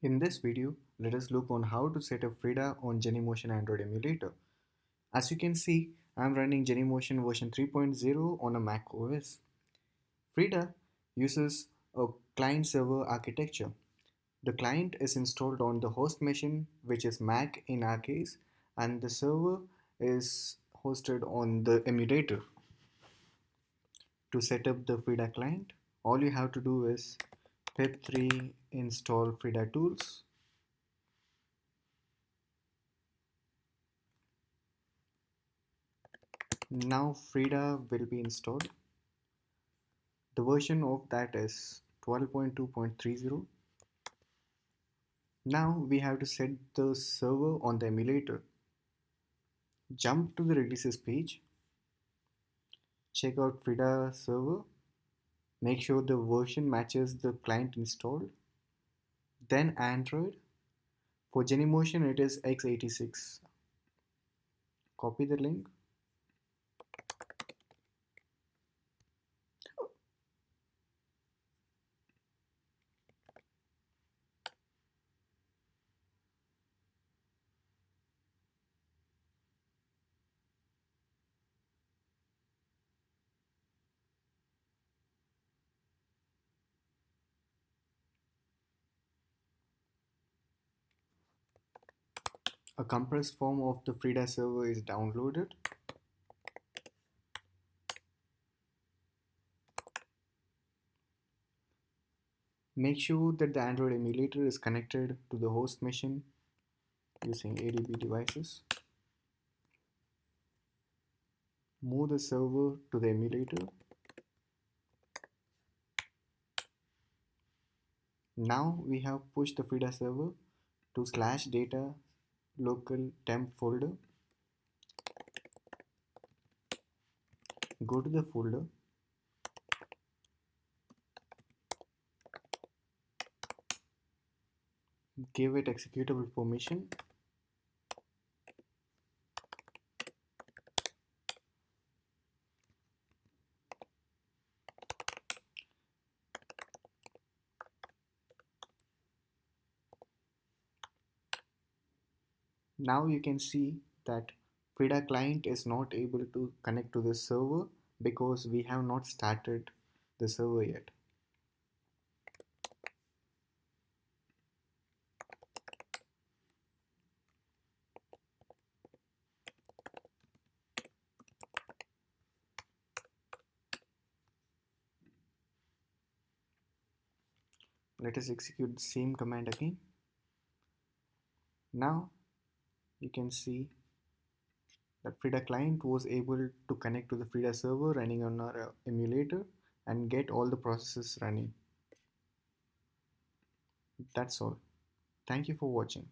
In this video, let us look on how to set up Frida on Genymotion Android emulator. As you can see, I am running Genymotion version 3.0 on a Mac OS. Frida uses a client-server architecture. The client is installed on the host machine, which is Mac in our case, and the server is hosted on the emulator. To set up the Frida client, all you have to do is pip3 install Frida tools. Now Frida will be installed. The version of that is 12.2.30. Now we have to set the server on the emulator. Jump to the releases page. Check out Frida server. Make sure the version matches the client installed. Then Android. For Genymotion it is x86. Copy the link. A compressed form of the Frida server is downloaded. Make sure that the Android emulator is connected to the host machine using ADB devices. Move the server to the emulator. Now we have pushed the Frida server to /data local temp folder. Go to the folder. Give it executable permission. Now you can see that Frida client is not able to connect to the server because we have not started the server yet. Let us execute the same command again. Now you can see that Frida client was able to connect to the Frida server running on our emulator and get all the processes running. That's all. Thank you for watching.